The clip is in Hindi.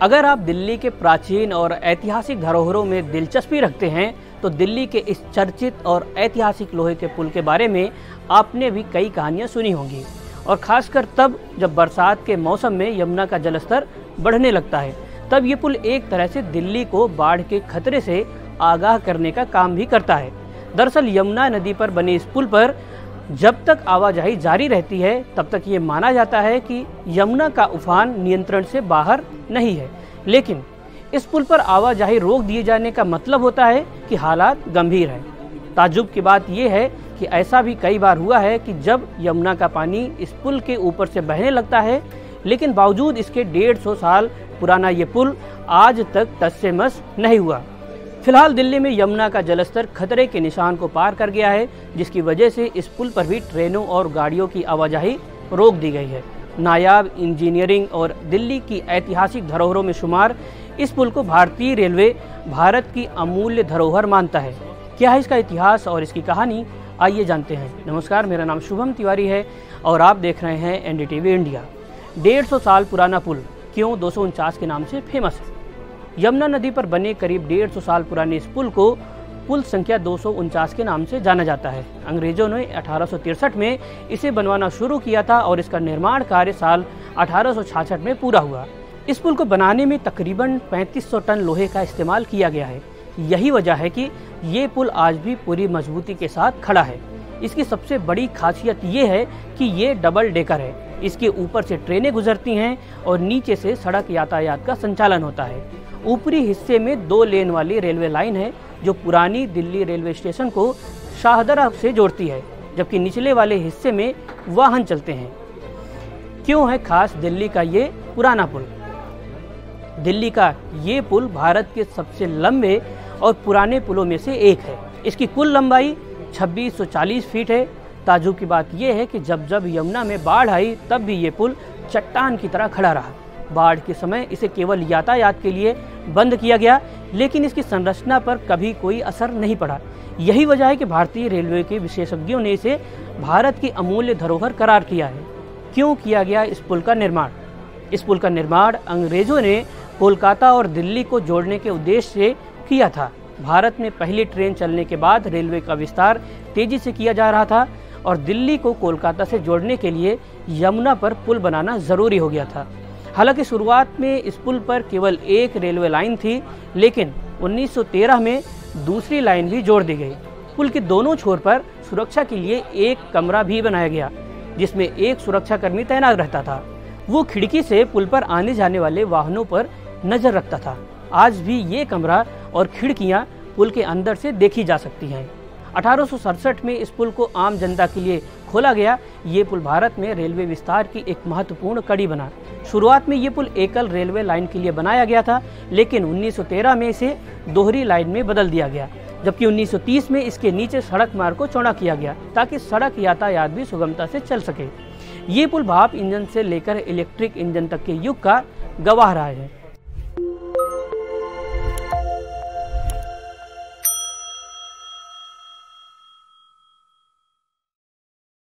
अगर आप दिल्ली के प्राचीन और ऐतिहासिक धरोहरों में दिलचस्पी रखते हैं तो दिल्ली के इस चर्चित और ऐतिहासिक लोहे के पुल के बारे में आपने भी कई कहानियां सुनी होंगी, और खासकर तब जब बरसात के मौसम में यमुना का जलस्तर बढ़ने लगता है। तब ये पुल एक तरह से दिल्ली को बाढ़ के खतरे से आगाह करने का काम भी करता है। दरअसल यमुना नदी पर बने इस पुल पर जब तक आवाजाही जारी रहती है तब तक ये माना जाता है कि यमुना का उफान नियंत्रण से बाहर नहीं है, लेकिन इस पुल पर आवाजाही रोक दिए जाने का मतलब होता है कि हालात गंभीर हैं। ताज्जुब की बात यह है कि ऐसा भी कई बार हुआ है कि जब यमुना का पानी इस पुल के ऊपर से बहने लगता है, लेकिन बावजूद इसके 150 साल पुराना ये पुल आज तक टस से मस नहीं हुआ। फिलहाल दिल्ली में यमुना का जलस्तर खतरे के निशान को पार कर गया है, जिसकी वजह से इस पुल पर भी ट्रेनों और गाड़ियों की आवाजाही रोक दी गई है। नायाब इंजीनियरिंग और दिल्ली की ऐतिहासिक धरोहरों में शुमार इस पुल को भारतीय रेलवे भारत की अमूल्य धरोहर मानता है। क्या है इसका इतिहास और इसकी कहानी, आइए जानते हैं। नमस्कार, मेरा नाम शुभम तिवारी है और आप देख रहे हैं एनडीटीवी इंडिया। 150 साल पुराना पुल क्यों 249 के नाम से फेमस है? यमुना नदी पर बने करीब 150 साल पुराने इस पुल को पुल संख्या 249 के नाम से जाना जाता है। अंग्रेजों ने 1863 में इसे बनवाना शुरू किया था और इसका निर्माण कार्य साल 1866 में पूरा हुआ। इस पुल को बनाने में तकरीबन 3500 टन लोहे का इस्तेमाल किया गया है। यही वजह है कि ये पुल आज भी पूरी मजबूती के साथ खड़ा है। इसकी सबसे बड़ी खासियत ये है कि ये डबल डेकर है। इसके ऊपर से ट्रेनें गुजरती हैं और नीचे से सड़क यातायात का संचालन होता है। ऊपरी हिस्से में 2 लेन वाली रेलवे लाइन है जो पुरानी दिल्ली रेलवे स्टेशन को शाहदरा से जोड़ती है, जबकि निचले वाले हिस्से में वाहन चलते हैं। क्यों है खास दिल्ली का ये पुराना पुल? दिल्ली का ये पुल भारत के सबसे लंबे और पुराने पुलों में से एक है। इसकी कुल लंबाई 2640 फीट है। ताज्जुब की बात यह है कि जब जब यमुना में बाढ़ आई तब भी ये पुल चट्टान की तरह खड़ा रहा। बाढ़ के समय इसे केवल यातायात के लिए बंद किया गया, लेकिन इसकी संरचना पर कभी कोई असर नहीं पड़ा। यही वजह है कि भारतीय रेलवे के विशेषज्ञों ने इसे भारत की अमूल्य धरोहर करार किया है। क्यों किया गया इस पुल का निर्माण? इस पुल का निर्माण अंग्रेजों ने कोलकाता और दिल्ली को जोड़ने के उद्देश्य से किया था। भारत में पहली ट्रेन चलने के बाद रेलवे का विस्तार तेजी से किया जा रहा था और दिल्ली को कोलकाता से जोड़ने के लिए यमुना पर पुल बनाना जरूरी हो गया था। हालांकि शुरुआत में इस पुल पर केवल एक रेलवे लाइन थी, लेकिन 1913 में दूसरी लाइन भी जोड़ दी गई। पुल के दोनों छोर पर सुरक्षा के लिए एक कमरा भी बनाया गया, जिसमें एक सुरक्षाकर्मी तैनात रहता था। वो खिड़की से पुल पर आने जाने वाले वाहनों पर नजर रखता था। आज भी ये कमरा और खिड़कियां पुल के अंदर से देखी जा सकती हैं। 1867 में इस पुल को आम जनता के लिए खोला गया। ये पुल भारत में रेलवे विस्तार की एक महत्वपूर्ण कड़ी बना। शुरुआत में ये पुल एकल रेलवे लाइन के लिए बनाया गया था, लेकिन 1913 में इसे दोहरी लाइन में बदल दिया गया, जबकि 1930 में इसके नीचे सड़क मार्ग को चौड़ा किया गया ताकि सड़क यातायात भी सुगमता से चल सके। ये पुल भाप इंजन से लेकर इलेक्ट्रिक इंजन तक के युग का गवाह रहा है।